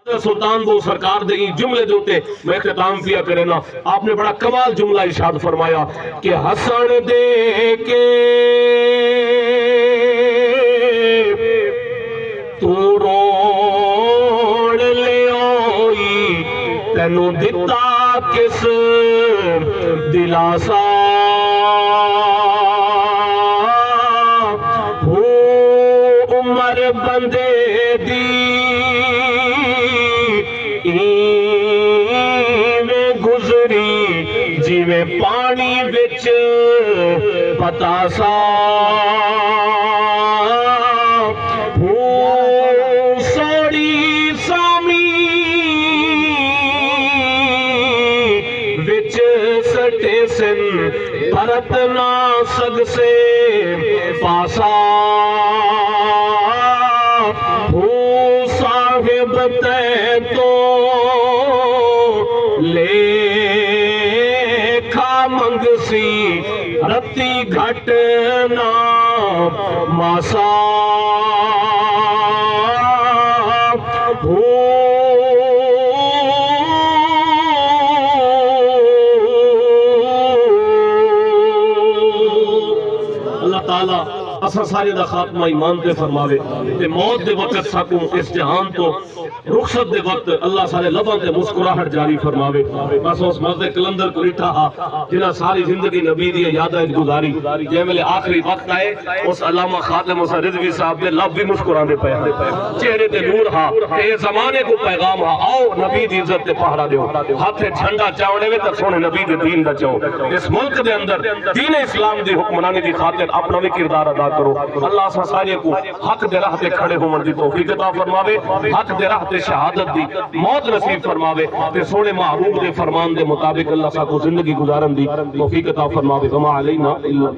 سلطان دو سرکار دے جملے دوتے میں اختتام کیا کرے نا. آپ نے بڑا کمال جملہ ارشاد فرمایا کہ حسن دے کے تو روڑ لے آئی تینوں دتا کس دلاسا ہو عمر بندے دی گزری جیویں پانی وچ پتاسا ہو سوڑی سامی وچ سٹے سن پرت نہ سگ سے پاسا ہو صاحب تے تو لیکھا منگسی رتی گھٹنا ماسا ہو اللہ تعالیٰ اسا سارے دا خاتمہ ایمان تے فرماوے تے موت دے وقت ساکوں اس جہان تو رخصت دے وقت اللہ سارے لباں تے مسکراہٹ جاری فرماوے. بس اس مرد کلندر کو ریٹھا ہا جنہاں ساری زندگی نبی دی یاداں گزاری جے ویلے آخری وقت آئے اس علامہ خاتم حسین رضوی صاحب دے لب بھی مسکراندے پے چہرے تے نور ہا اے زمانے کو پیغام ہا آؤ نبی دی عزت تے پہرا دیو ہاتھ جھنڈا چاونے وے تے سونے نبی دے دین دا چاو اس ملک دے اندر دین اسلام دی حکمرانی دی خاطر اپنا بھی کردار ادا کرو. اللہ سا سارے کو حق دے راہ تے کھڑے ہون دی توفیق عطا فرماوے حق دے راہ تے شہادت دی موت نصیب فرماوے تے سونے محبوب دے فرمان دے مطابق اللہ سا کو زندگی گزارن دی توفیق عطا فرماوے. وما علینا الا